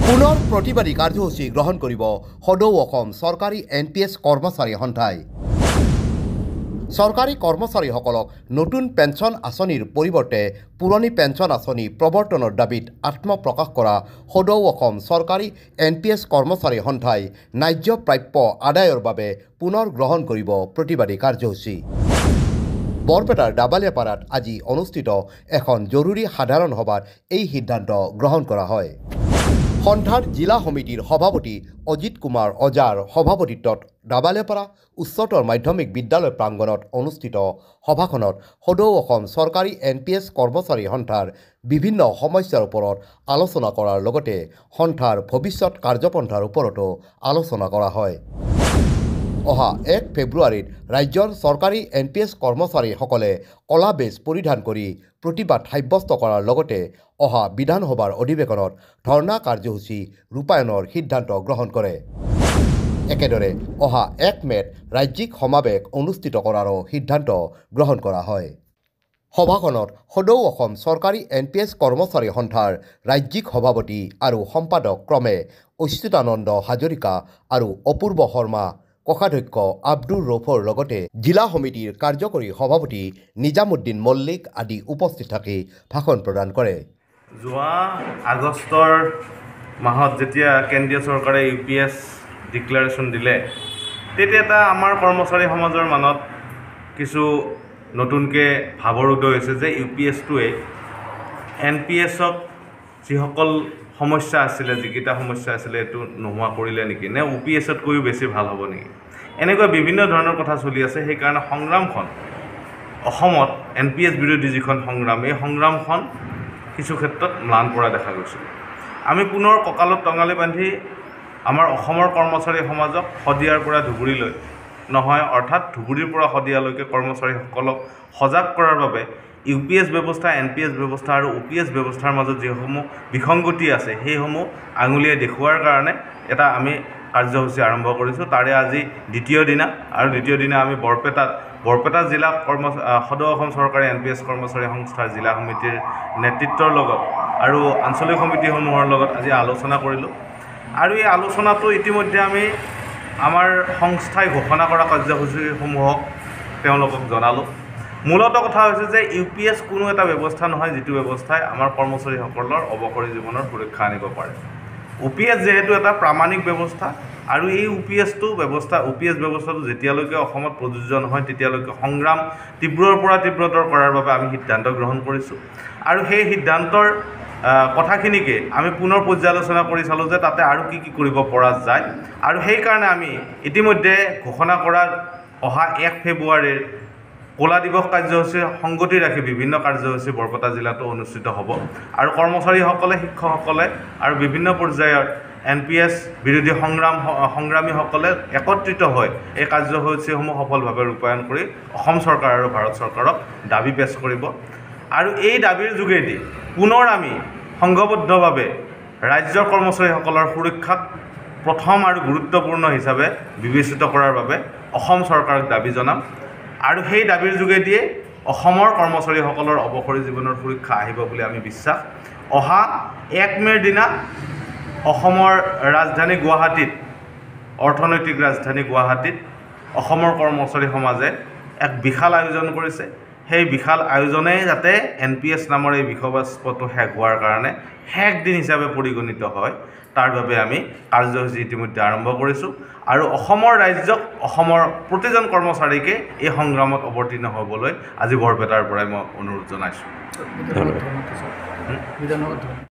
পুনৰ প্ৰতিবাদী কাৰ্যসূচী গ্ৰহণ কৰিব সদৌ অসম চৰকাৰী NPS কৰ্মচাৰী সন্থাই। চৰকাৰী কৰ্মচাৰীসকলক নতুন পেঞ্চন আঁচনিৰ পৰিৱৰ্তে পুৰণি পেঞ্চন আঁচনি প্ৰৱৰ্তনৰ দাবীত আত্মপ্ৰকাশ কৰা সদৌ অসম চৰকাৰী NPS কৰ্মচাৰী সন্থাই ন্যায্য প্ৰাপ্য আদায়ৰ বাবে পুনৰ গ্ৰহণ কৰিব প্ৰতিবাদী কাৰ্যসূচী। বৰপেটাৰ ডাবালিয়াপাৰাত আজি অনুষ্ঠিত এখন জৰুৰী সাধাৰণ সভাত এই সিদ্ধান্ত গ্ৰহণ কৰা হয়। সন্থাৰ জিলা সমিতিৰ সভাপতি অজিত কুমাৰ অজাৰ সভাপতিত্বত ডাবালিয়াপাৰা উচ্চতৰ মাধ্যমিক বিদ্যালয় প্ৰাংগণত অনুষ্ঠিত সভাখনত সদৌ অসম চৰকাৰী NPS কৰ্মচাৰী সন্থাৰ বিভিন্ন সমস্যাৰ ওপৰত আলোচনা কৰাৰ লগতে সন্থাৰ ভৱিষ্যত কাৰ্যপন্থাৰ ওপৰতো আলোচনা কৰা হয়। অহা 1 ফেব্ৰুৱাৰীত ৰাজ্যৰ চৰকাৰী NPS কৰ্মচাৰীসকলে কলা বেজ পৰিধান কৰি প্ৰতিবাদ সাব্যস্ত কৰাৰ লগতে অহা বিধানসভাৰ অধিৱেশনত ধৰ্ণা কাৰ্যসূচী ৰূপায়ণৰ সিদ্ধান্ত গ্ৰহণ কৰে। একেদৰে অহা 1 মে'ত ৰাজ্যিক সমাৱেশ অনুষ্ঠিত কৰাৰো সিদ্ধান্ত গ্ৰহণ কৰা হয়। সভাখনত সদৌ অসম চৰকাৰী NPS কৰ্মচাৰী সন্থাৰ ৰাজ্যিক সভাপতি আৰু সম্পাদক ক্ৰমে অচ্যুতানন্দ হাজৰিকা আৰু অপূৰ্ব শৰ্মা, কোষাধ্যক্ষ আব্দুৰ ৰৌফৰ লগতে জিলা সমিতিৰ কাৰ্যকৰী সভাপতি নিজামুদ্দিন মল্লিক আদি উপস্থিত থাকি ভাষণ প্ৰদান কৰে। যোৱা আগষ্টৰ মাহত যেতিয়া কেন্দ্ৰীয় চৰকাৰে UPS ডিক্লাৰেশ্যন দিলে, তেতিয়া এটা আমাৰ কৰ্মচাৰী সমাজৰ মনত কিছু নতুনকৈ ভাৱৰ উদয় হৈছে যে UPSটোৱে NPSক যিসকল সমস্যা আছিলে, যিকেইটা সমস্যা আছিলে এইটো নোহোৱা কৰিলে নেকি, নে UPSতকৈও বেছি ভাল হ'ব নেকি, এনেকুৱা বিভিন্ন ধৰণৰ কথা চলি আছে। সেইকাৰণে সংগ্ৰামখন অসমত NPS বিৰোধী যিখন সংগ্ৰাম, এই সংগ্ৰামখন কিছু ক্ষেত্ৰত ম্লান পৰা দেখা গৈছিল। আমি পুনৰ কঁকালত টঙালি বান্ধি আমাৰ অসমৰ কৰ্মচাৰী সমাজক শদিয়াৰ পৰা ধুবুৰীলৈ নহয়, অৰ্থাৎ ধুবুৰীৰ পৰা শদিয়ালৈকে কৰ্মচাৰীসকলক সজাগ কৰাৰ বাবে UPS ব্যৱস্থা, NPS ব্যৱস্থা আৰু OPS ব্যৱস্থাৰ মাজত যিসমূহ বিসংগতি আছে সেইসমূহ আঙুলিয়াই দেখুওৱাৰ কাৰণে এটা আমি কাৰ্যসূচী আৰম্ভ কৰিছোঁ। তাৰে আজি দ্বিতীয় দিনা, আৰু দ্বিতীয় দিনা আমি বৰপেটা জিলা সদৌ অসম চৰকাৰী NPS কৰ্মচাৰী সংস্থাৰ জিলা সমিতিৰ নেতৃত্বৰ লগত আৰু আঞ্চলিক সমিতিসমূহৰ লগত আজি আলোচনা কৰিলোঁ। আৰু এই আলোচনাটো ইতিমধ্যে আমি আমাৰ সংস্থাই ঘোষণা কৰা কাৰ্যসূচীসমূহক তেওঁলোকক জনালোঁ। মূলত কথা হৈছে যে UPS কোনো এটা ব্যৱস্থা নহয় যিটো ব্যৱস্থাই আমাৰ কৰ্মচাৰীসকলৰ অৱসৰী জীৱনৰ সুৰক্ষা আনিব পাৰে। OPS যিহেতু এটা প্ৰামাণিক ব্যৱস্থা, আৰু এই OPS ব্যৱস্থাটো যেতিয়ালৈকে অসমত প্ৰযোজ্য নহয় তেতিয়ালৈকে সংগ্ৰাম তীব্ৰৰ পৰা তীব্ৰতৰ কৰাৰ বাবে আমি সিদ্ধান্ত গ্ৰহণ কৰিছোঁ। আৰু সেই সিদ্ধান্তৰ কথাখিনিকে আমি পুনৰ পৰ্যালোচনা কৰি চালোঁ যে তাতে আৰু কি কি কৰিব পৰা যায়। আৰু সেইকাৰণে আমি ইতিমধ্যে ঘোষণা কৰা অহা 1 ফেব্ৰুৱাৰীৰ কলা দিৱস কাৰ্যসূচীৰ সংগতি ৰাখি বিভিন্ন কাৰ্যসূচী বৰপেটা জিলাতো অনুষ্ঠিত হ'ব। আৰু কৰ্মচাৰীসকলে, শিক্ষকসকলে আৰু বিভিন্ন পৰ্যায়ৰ NPS বিৰোধী সংগ্ৰামীসকলে একত্ৰিত হৈ এই কাৰ্যসূচীসমূহ সফলভাৱে ৰূপায়ণ কৰি অসম চৰকাৰ আৰু ভাৰত চৰকাৰক দাবী পেছ কৰিব। আৰু এই দাবীৰ যোগেদি পুনৰ আমি সংঘবদ্ধভাৱে ৰাজ্যৰ কৰ্মচাৰীসকলৰ সুৰক্ষাক প্ৰথম আৰু গুৰুত্বপূৰ্ণ হিচাপে বিবেচিত কৰাৰ বাবে অসম চৰকাৰক দাবী জনাম। আৰু সেই দাবীৰ যোগেদিয়ে অসমৰ কৰ্মচাৰীসকলৰ অৱসৰী জীৱনৰ সুৰক্ষা আহিব বুলি আমি বিশ্বাস। অহা 1 মে'ৰ দিনা অসমৰ ৰাজধানী গুৱাহাটীত, অৰ্থনৈতিক ৰাজধানী গুৱাহাটীত অসমৰ কৰ্মচাৰী সমাজে এক বিশাল আয়োজন কৰিছে। সেই বিশাল আয়োজনে যাতে NPS নামৰ এই বিষয়বস্তুটো শেষ হোৱাৰ কাৰণে শেষ দিন হিচাপে পৰিগণিত হয়, তাৰ বাবে আমি কাৰ্যসূচী ইতিমধ্যে আৰম্ভ কৰিছোঁ। আৰু অসমৰ ৰাজ্যক, অসমৰ প্ৰতিজন কৰ্মচাৰীকে এই সংগ্ৰামত অৱতীৰ্ণ হ'বলৈ আজি বৰপেটাৰ পৰাই মই অনুৰোধ জনাইছোঁ।